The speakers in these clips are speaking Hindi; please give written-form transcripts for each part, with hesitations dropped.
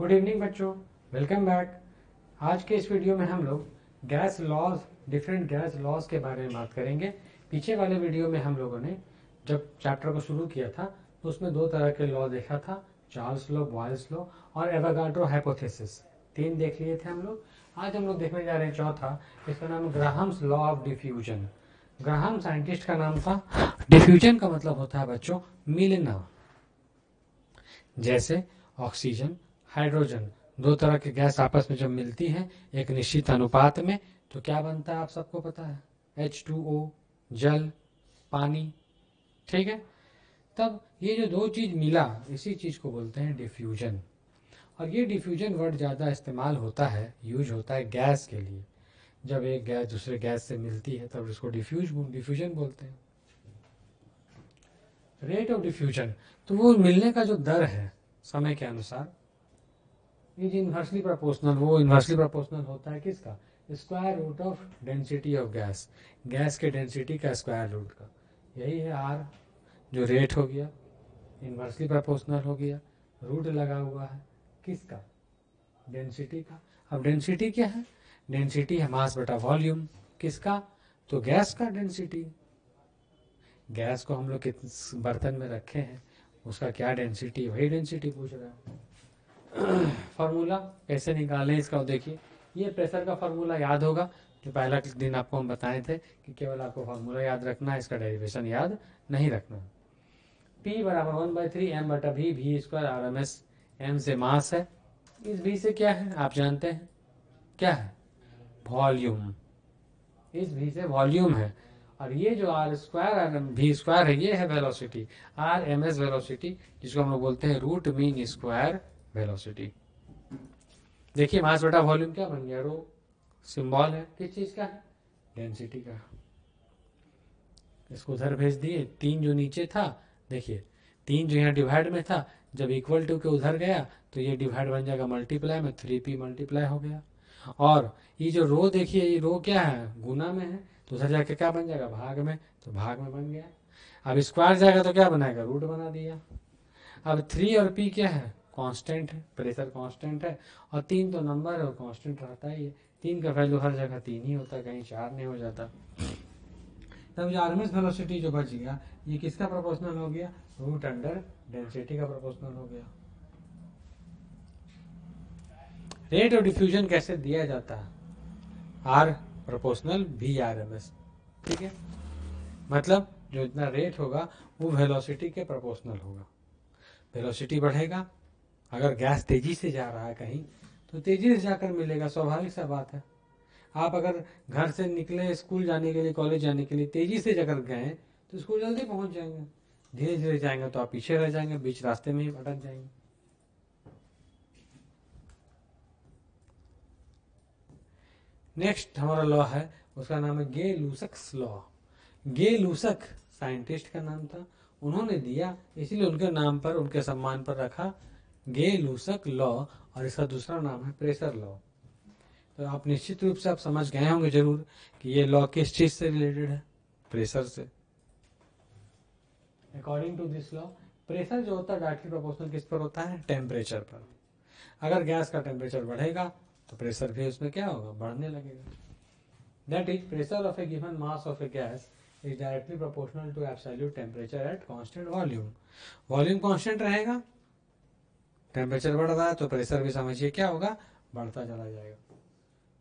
गुड इवनिंग बच्चों, वेलकम बैक। आज के इस वीडियो में हम लोग gas laws, different gas laws के बारे में बात करेंगे। पीछे वाले वीडियो में हम लोगों ने जब चैप्टर को शुरू किया था तो उसमें दो तरह के लॉ देखा था, चार्ल्स लॉ, बॉयल्स लॉ और एवोगाड्रो हाइपोथेसिस। तीन देख लिए थे हम लोग। आज हम लोग देखने जा रहे हैं चौथा, इसका नाम है Graham's law of diffusion. Graham scientist का नाम था। डिफ्यूजन का मतलब होता है बच्चों मिलना। जैसे ऑक्सीजन, हाइड्रोजन, दो तरह के गैस आपस में जब मिलती हैं एक निश्चित अनुपात में तो क्या बनता है आप सबको पता है, H2O, जल, पानी। ठीक है। तब ये जो दो चीज मिला इसी चीज को बोलते हैं डिफ्यूजन। और ये डिफ्यूजन वर्ड ज़्यादा इस्तेमाल होता है, यूज होता है गैस के लिए। जब एक गैस दूसरे गैस से मिलती है तब इसको डिफ्यूजन बोलते हैं। रेट ऑफ डिफ्यूजन, तो वो मिलने का जो दर है समय के अनुसार इज इन्वर्सली प्रोपोर्शनल। वो इन्वर्सली प्रोपोर्शनल होता है किसका, square root of density of gas, gas के डेंसिटी का स्क्वायर रूट का। यही है आर, जो रेट हो गया, इन्वर्सली प्रोपोर्शनल हो गया, रूट लगा हुआ है किसका, डेंसिटी का। अब डेंसिटी क्या है, डेंसिटी है मास बटा वॉल्यूम, किसका, तो गैस का डेंसिटी। गैस को हम लोग किस बर्तन में रखे हैं उसका क्या डेंसिटी, वही डेंसिटी पूछ रहा है। फार्मूला कैसे निकालें इसका देखिए, ये प्रेशर का फार्मूला याद होगा जो पहला दिन आपको हम बताए थे कि केवल आपको फार्मूला याद रखना है, इसका डेरिवेशन याद नहीं रखना। P बराबर 1/3 m बटा v, v square R M S, m से मास है, इस v से क्या है आप जानते हैं, क्या है, वॉल्यूम। इस v से वॉल्यूम है। और ये जो आर स्क्वायर वी स्क्वायर है ये है velocity, R M S velocity, जिसको हम लोग बोलते हैं रूट मीन स्क्वायर वेलोसिटी। देखिए मास बटा वॉल्यूम क्या बन गया, रो, सिंबल है किस चीज का, डेंसिटी का। इसको उधर भेज दिए, तीन जो नीचे था, देखिए तीन जो यहाँ डिवाइड में था जब इक्वल टू के उधर गया तो ये डिवाइड बन जाएगा मल्टीप्लाई में, 3p मल्टीप्लाई हो गया। और ये जो रो देखिए, ये रो क्या है, गुना में है, तो उधर जाके क्या बन जाएगा, भाग में, तो भाग में बन गया। अब स्क्वायर जाएगा तो क्या बनाएगा, रूट बना दिया। अब 3 और p क्या है, कांस्टेंट है, प्रेशर कांस्टेंट है, और 3 तो नंबर है और कांस्टेंट रहता ही है। 3 का वैल्यू हर जगह 3 ही होता है, कहीं 4 नहीं हो जाता। तब जो आरएमएस वेलोसिटी जो बच गया ये किसका प्रोपोर्शनल हो गया, रूट अंडर डेंसिटी का प्रोपोर्शनल हो गया। रेट ऑफ डिफ्यूजन कैसे दिया जाता है, R proportional V R M S. ठीक है, मतलब जो इतना रेट होगा वो वेलोसिटी के प्रोपोर्शनल होगा। वेलोसिटी बढ़ेगा, अगर गैस तेजी से जा रहा है कहीं तो तेजी से जाकर मिलेगा, स्वाभाविक सा बात है। आप अगर घर से निकले स्कूल जाने के लिए, कॉलेज जाने के लिए, तेजी से अगर गए तो स्कूल जल्दी पहुंच जाएंगे। धीरे धीरे जाएंगे तो आप पीछे रह जाएंगे, बीच रास्ते में ही भटक जाएंगे। नेक्स्ट हमारा लॉ है, उसका नाम है गे लूसक्स लॉ। गे लूसक साइंटिस्ट का नाम था, उन्होंने दिया इसीलिए उनके नाम पर, उनके सम्मान पर रखा गे लूसक लॉ। और इसका दूसरा नाम है प्रेशर लॉ। तो आप निश्चित रूप से आप समझ गए होंगे जरूर कि ये लॉ किस चीज से रिलेटेड है, प्रेशर से। According to this law pressure जो होता है डायरेक्टली प्रोपोर्शनल किस पर होता है, टेम्परेचर पर। अगर गैस का टेम्परेचर बढ़ेगा तो प्रेशर भी उसमें क्या होगा, बढ़ने लगेगा। That is pressure of a given mass of a gas is directly proportional to absolute temperature at constant volume. Volume constant रहेगा, टेम्परेचर बढ़ रहा है तो प्रेशर भी समझिए क्या होगा, बढ़ता चला जाएगा।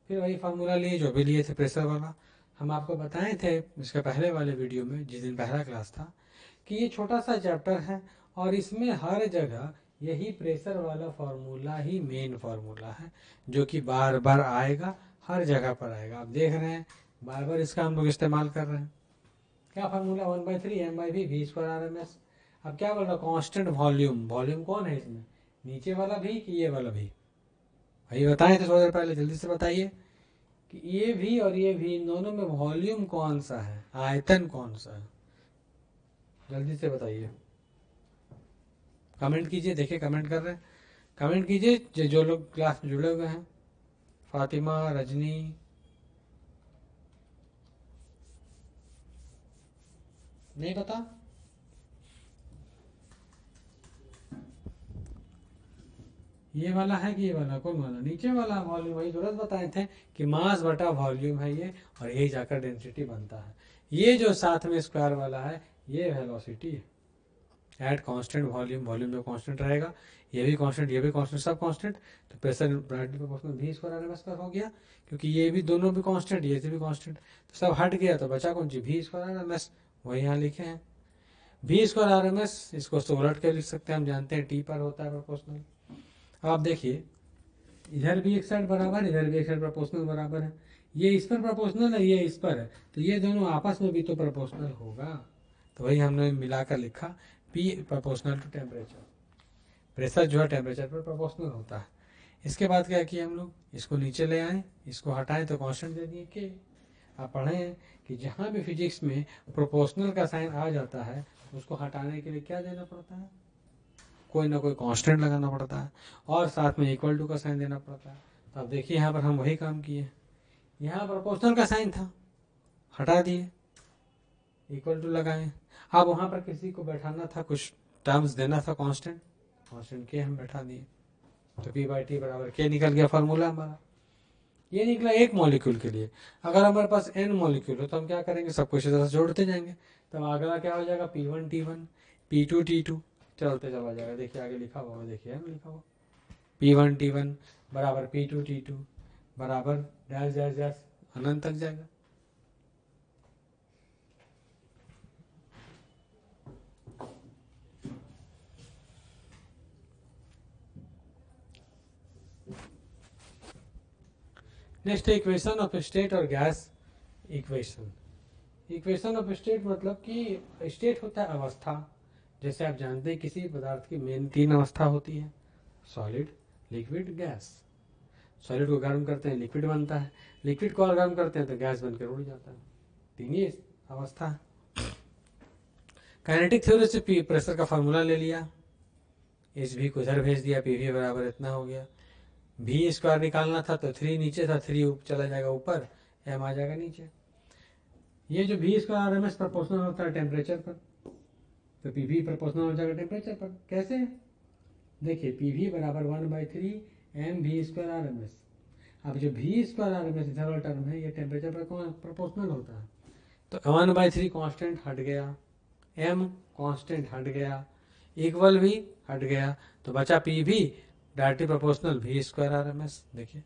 फिर वही फार्मूला लिए जो भी लिए थे प्रेशर वाला, हम आपको बताए थे इसके पहले वाले वीडियो में जिस दिन पहला क्लास था कि ये छोटा सा चैप्टर है और इसमें हर जगह यही प्रेशर वाला फार्मूला ही मेन फार्मूला है जो कि बार बार आएगा, हर जगह पर आएगा। आप देख रहे हैं बार बार इसका हम लोग इस्तेमाल कर रहे हैं। क्या formula, 1/3 m/v, v square R M S. अब क्या बोल रहा, कांस्टेंट वॉल्यूम। वॉल्यूम कौन है इसमें, नीचे वाला भी कि ये वाला भी, वही बताए थे थोड़ी देर पहले, जल्दी से बताइए कि ये भी और ये भी, इन दोनों में वॉल्यूम कौन सा है, आयतन कौन सा है, जल्दी से बताइए। कमेंट कीजिए, देखिए कमेंट कर रहे हैं, कमेंट कीजिए जो लोग क्लास में जुड़े हुए हैं। फातिमा, रजनी, नहीं पता, ये वाला है कि ये वाला, कौन वाला, नीचे वाला वॉल्यूम, वही तुरंत बताए थे कि मास बटा वॉल्यूम है ये, और यही जाकर डेंसिटी बनता है। ये जो साथ में स्क्वायर वाला है ये वेलोसिटी है, एट कांस्टेंट वॉल्यूम, वॉल्यूम जो कांस्टेंट रहेगा, ये भी कांस्टेंट, ये भी कांस्टेंट, सब कांस्टेंट, तो pressure directly proportional v square R M S हो गया, क्योंकि ये भी दोनों भी कांस्टेंट, ये भी कांस्टेंट, तो सब हट गया, तो बचा कौन सी, v square R M S, वही यहाँ लिखे हैं v square R M S. इसको तो उलट के लिख सकते हैं, हम जानते हैं t पर होता है प्रोपोर्शनल। अब आप देखिए, इधर भी एक साइड बराबर, इधर भी एक साइड प्रोपोर्शनल बराबर है, ये इस पर प्रोपोर्शनल है, ये इस पर है, तो ये दोनों आपस में भी तो प्रोपोर्शनल होगा, तो वही हमने मिलाकर लिखा P proportional to temperature, pressure जो है टेम्परेचर पर प्रोपोर्शनल होता है। इसके बाद क्या किया हम लोग, इसको नीचे ले आए, इसको हटाएं तो कांस्टेंट दे दिए के। आप पढ़े हैं कि जहाँ भी फिजिक्स में प्रोपोर्शनल का साइन आ जाता है उसको हटाने के लिए क्या देना पड़ता है, कोई ना कोई कांस्टेंट लगाना पड़ता है, और साथ में इक्वल टू का साइन देना पड़ता है। तो अब देखिए यहाँ पर हम वही काम किए, यहाँ प्रोपोर्शनल का साइन था, हटा दिए, इक्वल टू लगाए। अब वहाँ पर किसी को बैठाना था, कुछ टर्म्स देना था कांस्टेंट, कांस्टेंट के हम बैठा दिए, तो पी बाई टी बराबर के निकल गया फॉर्मूला हमारा। ये निकला एक मॉलिक्यूल के लिए। अगर हमारे पास n मॉलिक्यूल हो तो हम क्या करेंगे, सब कुछ इधर से जोड़ते जाएंगे, तब अगला क्या हो जाएगा, P1 T1 P2 T2 चलते चला जाएगा। देखिए आगे लिखा हुआ, देखिए है लिखा हुआ, P1 T1 बराबर P2 T2 बराबर डैश डैश डैश अनंत तक जाएगा। नेक्स्ट इक्वेशन ऑफ स्टेट और gas equation. Equation of state मतलब कि स्टेट होता है अवस्था, जैसे आप जानते हैं किसी पदार्थ की मेन 3 अवस्था होती है, सॉलिड, लिक्विड, गैस। सॉलिड को गर्म करते हैं लिक्विड बनता है, लिक्विड को और गर्म करते हैं तो गैस बनकर उड़ जाता है, 3 ही अवस्था है। काइनेटिक थ्योरी से प्रेशर का फार्मूला ले लिया, इस भी को इधर भेज दिया, पी बराबर इतना हो गया। भी स्क्वायर निकालना था तो 3 नीचे था, 3 चला जाएगा ऊपर, एम आ जाएगा नीचे। ये जो भी square R M S proportional होता है टेम्परेचर पर, तो पी भी प्रोपोर्शनल हो जाएगा टेम्परेचर पर। कैसे, देखिए पी भी बराबर 1/3 एम भी स्क्वायर आर एम एस। अब जो भी स्क्वायर आर एम एस इधर वाला टर्म है ये टेम्परेचर पर प्रोपोर्शनल होता है, तो 1/3 कांस्टेंट हट गया, एम कांस्टेंट हट गया, इक्वल भी हट गया, तो बचा पी भी डायरेक्टली प्रोपोर्शनल भी स्क्वायर आर एम एस। देखिए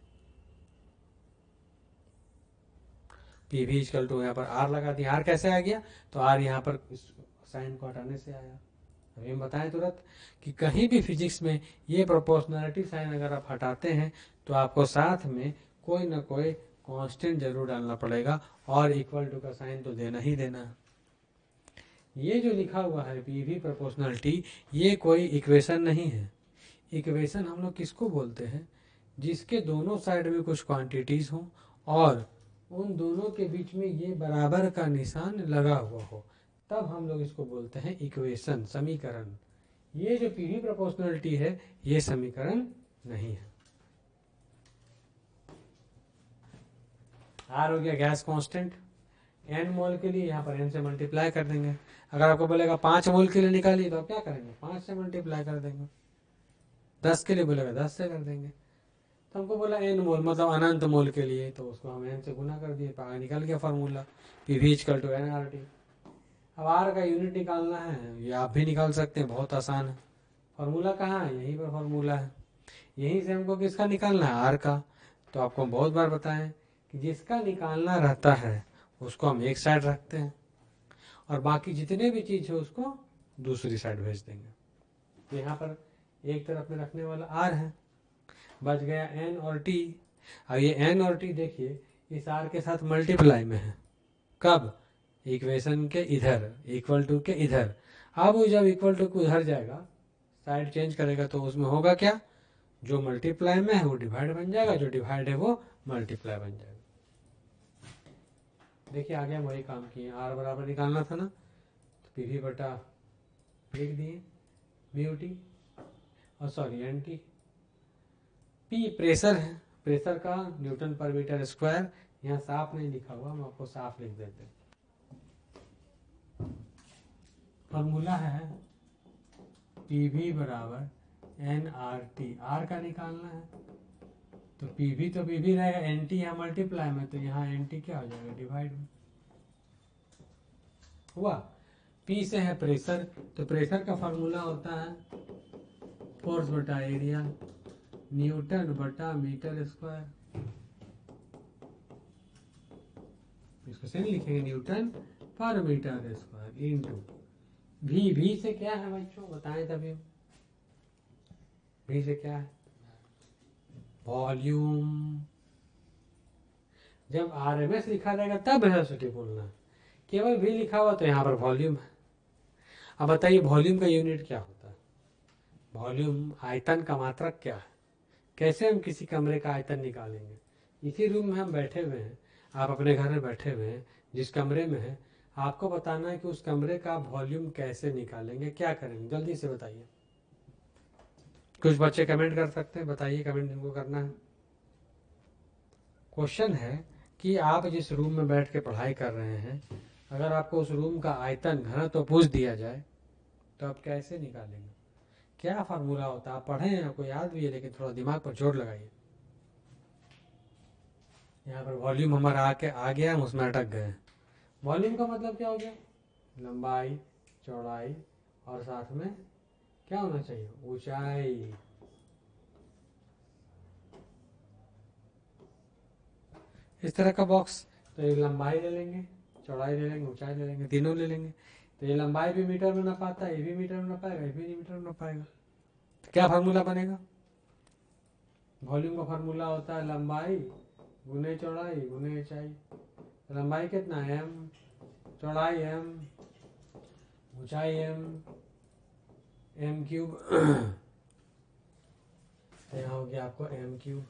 पी भी इक्वल टू, यहाँ पर आर लगा दिया, आर कैसे आ गया, तो आर यहाँ पर साइन को हटाने से आया। अभी हम बताएं तुरंत कि कहीं भी फिजिक्स में ये प्रोपोर्शनलिटी साइन अगर आप हटाते हैं तो आपको साथ में कोई ना कोई कांस्टेंट जरूर डालना पड़ेगा, और इक्वल टू का साइन तो देना ही देना है। ये जो लिखा हुआ है पी वी प्रोपोर्शनलिटी, ये कोई इक्वेशन नहीं है। इक्वेशन हम लोग किसको बोलते हैं, जिसके दोनों साइड में कुछ क्वांटिटीज हो और उन दोनों के बीच में ये बराबर का निशान लगा हुआ हो, तब हम लोग इसको बोलते हैं इक्वेशन, समीकरण। ये जो पी वी प्रोपोर्शनलिटी है ये समीकरण नहीं है। आर हो गया गैस कांस्टेंट, एन मोल के लिए यहाँ पर एन से मल्टीप्लाई कर देंगे। अगर आपको बोलेगा 5 मोल के लिए निकालिए तो आप क्या करेंगे, 5 से मल्टीप्लाई कर देंगे। 10 के लिए बोलेगा 10 से कर देंगे। तो हमको बोला एन मोल मतलब अनंत मोल के लिए, तो उसको हम एन से गुना कर दिए, आगे निकल गया formula P V equal to N R T. अब आर का यूनिट निकालना है, ये आप भी निकाल सकते हैं, बहुत आसान है। फार्मूला कहाँ है, यहीं पर फार्मूला है, यहीं से हमको किसका निकालना है, आर का। तो आपको बहुत बार बताएं कि जिसका निकालना रहता है उसको हम एक साइड रखते हैं, और बाकी जितने भी चीज है उसको दूसरी साइड भेज देंगे। तो यहाँ पर एक तरफ में रखने वाला आर है, बच गया एन और टी। अब ये एन और टी देखिए इस आर के साथ मल्टीप्लाई में है, कब, इक्वेशन के इधर, इक्वल टू के इधर। अब वो जब इक्वल टू के उधर जाएगा, साइड चेंज करेगा, तो उसमें होगा क्या, जो मल्टीप्लाई में है वो डिवाइड बन जाएगा, जो डिवाइड है वो मल्टीप्लाई बन जाएगा। देखिए आगे हम वही काम किए, आर बराबर निकालना था ना, तो पी वी बटा लिख दिए म्यू टी, और sorry N T. P pressure है, प्रेशर का न्यूटन पर मीटर स्क्वायर, यहाँ साफ नहीं लिखा हुआ, हम आपको साफ लिख देते हैं। फॉर्मूला है पी वी बराबर एन आर टी, आर का निकालना है तो पीवी तो पीवी रहेगा, एन टी यहाँ मल्टीप्लाई में, तो यहाँ एन टी क्या हो जाएगा, डिवाइड में हुआ। पी से है प्रेशर, तो प्रेशर का फॉर्मूला होता है फोर्स बटा एरिया, न्यूटन बटा मीटर स्क्वायर। इसको सेम लिखेंगे, न्यूटन पर metre square into V. V से क्या है बच्चों बताएं तभी, वी से क्या है, वॉल्यूम। जब आरएमएस लिखा रहेगा तब वेलोसिटी बोलना, केवल वी लिखा हुआ तो यहाँ पर वॉल्यूम है। अब बताइए वॉल्यूम का यूनिट क्या होता है, वॉल्यूम आयतन का मात्रक क्या है। कैसे हम किसी कमरे का आयतन निकालेंगे, इसी रूम में हम बैठे हुए हैं, आप अपने घर में बैठे हुए हैं, जिस कमरे में है आपको बताना है कि उस कमरे का वॉल्यूम कैसे निकालेंगे, क्या करेंगे, जल्दी से बताइए। कुछ बच्चे कमेंट कर सकते हैं, बताइए कमेंट जिनको करना है। क्वेश्चन है कि आप जिस रूम में बैठ के पढ़ाई कर रहे हैं, अगर आपको उस रूम का आयतन घनत्व तो पूछ दिया जाए तो आप कैसे निकालेंगे, क्या फार्मूला होता है। आप पढ़े हैं, आपको याद भी है, लेकिन थोड़ा दिमाग पर जोर लगाइए। यहाँ पर वॉल्यूम हमारा आके आ गया, हम उसमें अटक गए। वॉल्यूम का मतलब क्या हो गया, लंबाई चौड़ाई और साथ में क्या होना चाहिए, ऊंचाई। इस तरह का बॉक्स, तो ये लंबाई ले लेंगे, चौड़ाई ले लेंगे, ऊंचाई ले लेंगे, तीनों ले लेंगे। तो ये लंबाई भी मीटर में ना पाता है, ये भी मीटर में ना पाएगा, ये भी नहीं मीटर में ना पाएगा, तो क्या फार्मूला बनेगा, वॉल्यूम का फार्मूला होता है लंबाई गुने चौड़ाई गुने ऊंचाई। लंबाई कितना है एम, चौड़ाई एम, ऊंचाई एम, एम क्यूब। तो यहाँ हो गया आपको एम क्यूब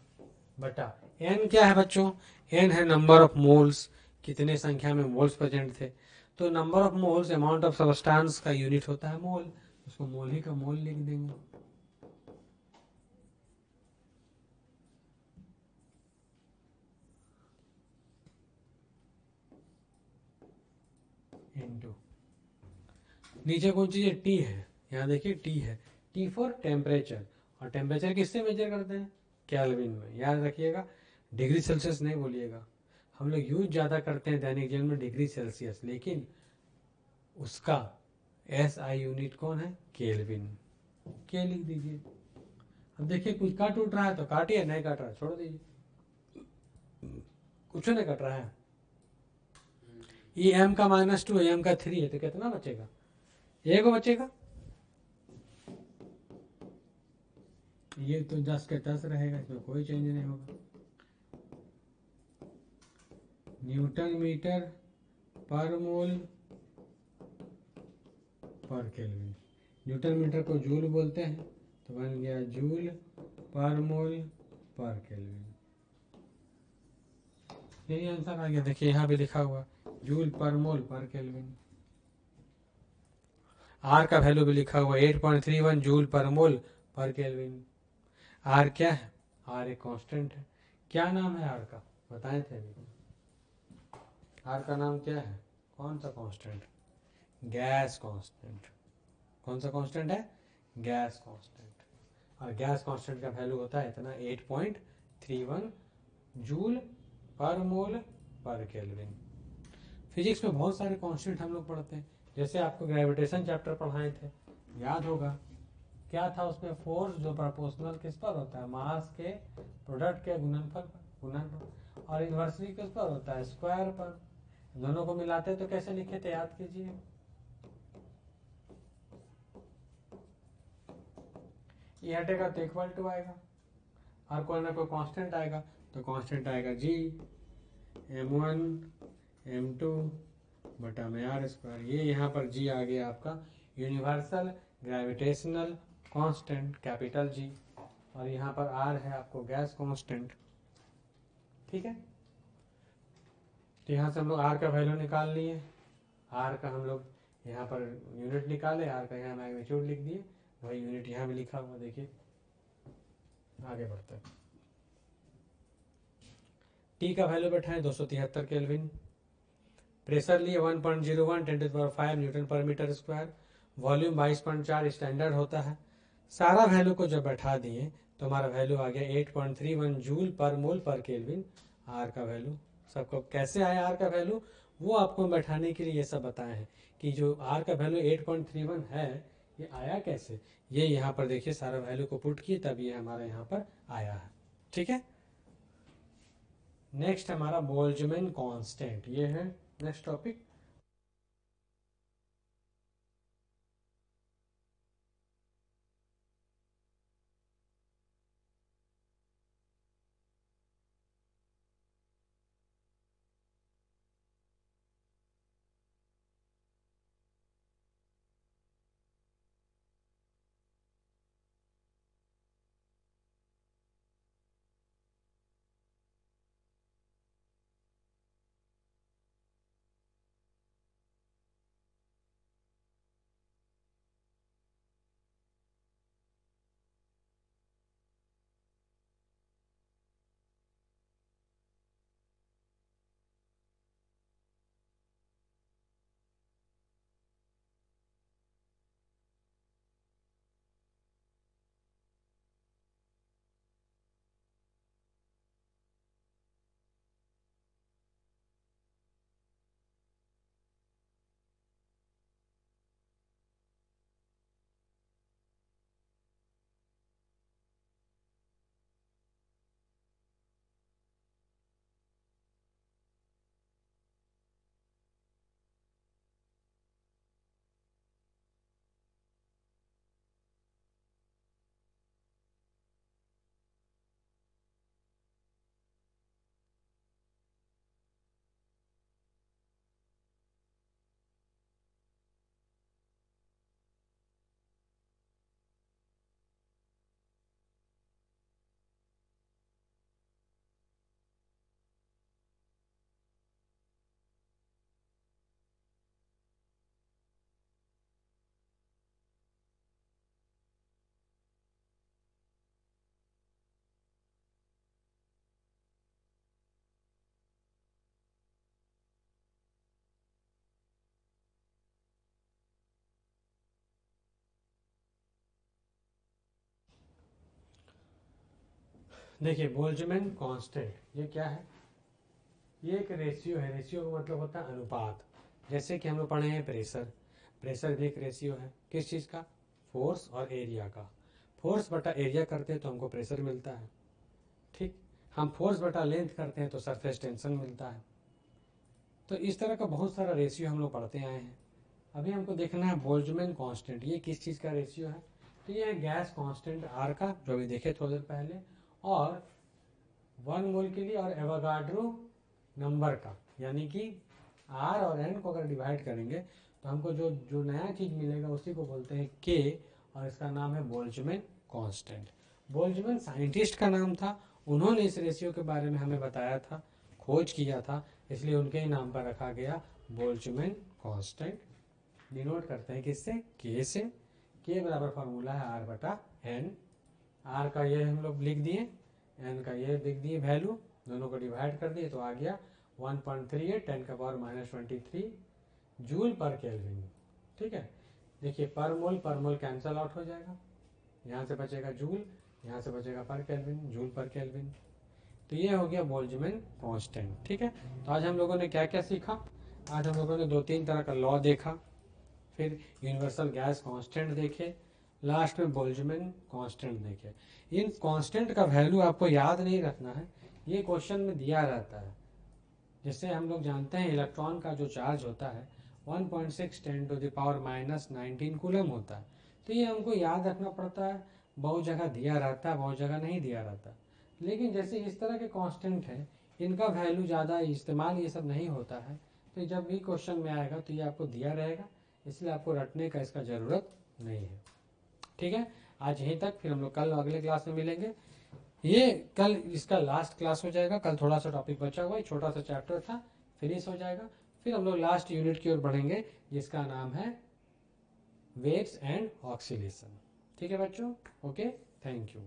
बटा एन क्या है बच्चों, एन है नंबर ऑफ मोल्स, कितने संख्या में मोल्स प्रेजेंट थे। तो number of moles amount of substance का यूनिट होता है मोल, उसको मोल ही का मोल लिख देंगे। इनटू नीचे कौन चीज है, टी है, यहाँ देखिए टी है, टी फॉर टेम्परेचर, और टेम्परेचर किससे मेजर करते हैं, केल्विन में, याद रखिएगा, डिग्री सेल्सियस नहीं बोलिएगा। हम लोग यूज ज़्यादा करते हैं दैनिक जीवन में डिग्री सेल्सियस, लेकिन उसका एस आई यूनिट कौन है, केल्विन, के लिख दीजिए। अब देखिए कुछ काट उठ रहा है तो काटिए, नहीं काट रहा है छोड़ दीजिए, कुछ नहीं कट रहा है। ये एम का -2 एम का 3 है, तो कितना बचेगा, एक बचेगा, ये तो 10 के 10 रहेगा, इसमें कोई चेंज नहीं होगा। न्यूटन मीटर पर मोल पर केल्विन, न्यूटन मीटर को जूल बोलते हैं, तो बन गया जूल पर मोल पर केल्विन। यही आंसर आ गया, देखिए यहाँ भी लिखा हुआ जूल पर मोल पर केल्विन। आर का वैल्यू भी लिखा हुआ 8.31 जूल पर मोल पर केल्विन। आर क्या है, आर एक कांस्टेंट है, क्या नाम है आर का बताए थे अभी, आर का नाम क्या है, कौन सा कांस्टेंट, गैस कांस्टेंट। कौन सा कांस्टेंट है, गैस कांस्टेंट, और गैस कांस्टेंट का वैल्यू होता है इतना 8.31 जूल पर मोल पर केल्विन। फिजिक्स में बहुत सारे कांस्टेंट हम लोग पढ़ते हैं, जैसे आपको ग्रेविटेशन चैप्टर पढ़ाए थे, याद होगा, क्या था उसमें, फोर्स जो प्रोपोर्शनल किस पर होता है, मास के प्रोडक्ट के गुणनफल पर, और इन्वर्सली किस पर होता है, स्क्वायर पर। दोनों को मिलाते तो कैसे लिखे थे, याद कीजिए, ये हटेगा तो इक्वल टू आएगा, और कोई ना कोई कांस्टेंट आएगा, तो कांस्टेंट आएगा जी m1 m2 बटा में आर स्क्वायर। ये यहाँ पर जी आ गया आपका universal gravitational constant capital G, और यहाँ पर आर है आपको गैस कांस्टेंट, ठीक है। तो यहाँ से हम लोग आर का वैल्यू निकाल लिए, आर का हम लोग यहाँ पर यूनिट निकाले, आर का यहाँ मैग्नीट्यूड लिख दिए, वही यूनिट यहाँ भी लिखा हुआ, देखिए आगे बढ़ते हैं। टी का वैल्यू बैठा है 273 केल्विन, प्रेशर लिए 1.01 10⁵ न्यूटन पर मीटर स्क्वायर, वॉल्यूम 22.4 स्टैंडर्ड होता है, सारा वैल्यू को जब बैठा दिए तो हमारा वैल्यू आ गया 8.31 जूल पर मोल पर केल्विन। आर का वैल्यू सबको कैसे आया, आर का वैल्यू वो आपको बैठाने के लिए ये सब बताए हैं कि जो आर का वैल्यू 8.31 है ये आया कैसे। ये यहाँ पर देखिए सारा वैल्यू को पुट किए तब ये हमारा यहाँ पर आया है। ठीक है, नेक्स्ट हमारा बोल्ट्जमैन कांस्टेंट, ये है नेक्स्ट टॉपिक। देखिए बोल्ट्जमैन कांस्टेंट ये क्या है, ये एक रेशियो है। रेशियो का मतलब होता है अनुपात। जैसे कि हम लोग पढ़े हैं प्रेशर, प्रेशर भी एक रेशियो है। किस चीज़ का, फोर्स और एरिया का। फोर्स बटा एरिया करते हैं तो हमको प्रेशर मिलता है। ठीक, हम फोर्स बटा लेंथ करते हैं तो सरफेस टेंशन मिलता है। तो इस तरह का बहुत सारा रेशियो हम लोग पढ़ते आए हैं। अभी हमको देखना है बोल्ट्जमैन कांस्टेंट, ये किस चीज़ का रेशियो है। तो ये है गैस कांस्टेंट आर का, जो अभी देखे थोड़ी देर पहले, और 1 मोल के लिए, और एवोगाड्रो नंबर का, यानी कि आर और एन को अगर डिवाइड करेंगे तो हमको जो जो नया चीज़ मिलेगा उसी को बोलते हैं के, और इसका नाम है बोल्ट्जमैन कांस्टेंट। बोल्ट्जमैन साइंटिस्ट का नाम था, उन्होंने इस रेशियो के बारे में हमें बताया था, खोज किया था, इसलिए उनके ही नाम पर रखा गया बोल्ट्जमैन कांस्टेंट। डिनोट करते हैं किससे, के से। के बराबर फार्मूला है आर बटा एन। आर का ये हम लोग लिख दिए, एन का ये लिख दिए वैल्यू, दोनों को डिवाइड कर दिए तो आ गया 1.38 10⁻23 जूल पर केल्विन। ठीक है, देखिए पर मोल कैंसल आउट हो जाएगा, यहाँ से बचेगा जूल, यहाँ से बचेगा पर केल्विन, जूल पर केल्विन। तो ये हो गया बोल्ट्जमैन कांस्टेंट। ठीक है, तो आज हम लोगों ने क्या क्या सीखा। आज हम लोगों ने 2-3 तरह का लॉ देखा, फिर यूनिवर्सल गैस कांस्टेंट देखे, लास्ट में बोल्ट्जमैन कांस्टेंट देखे। इन कांस्टेंट का वैल्यू आपको याद नहीं रखना है, ये क्वेश्चन में दिया रहता है। जैसे हम लोग जानते हैं इलेक्ट्रॉन का जो चार्ज होता है 1.6 10⁻⁻19 कूलम होता है। तो ये हमको याद रखना पड़ता है, बहुत जगह दिया रहता है, बहुत जगह नहीं दिया रहता। लेकिन जैसे इस तरह के कांस्टेंट है, इनका वैल्यू ज़्यादा इस्तेमाल ये सब नहीं होता है, तो जब भी क्वेश्चन में आएगा तो ये आपको दिया रहेगा, इसलिए आपको रटने का इसका ज़रूरत नहीं है। ठीक है, आज यहीं तक, फिर हम लोग कल अगले क्लास में मिलेंगे। ये कल इसका लास्ट क्लास हो जाएगा, कल थोड़ा सा टॉपिक बचा हुआ है, छोटा सा चैप्टर था, फिनिश हो जाएगा। फिर हम लोग लास्ट यूनिट की ओर बढ़ेंगे जिसका नाम है वेव्स एंड ऑक्सीलेशन। ठीक है बच्चों, ओके, थैंक यू।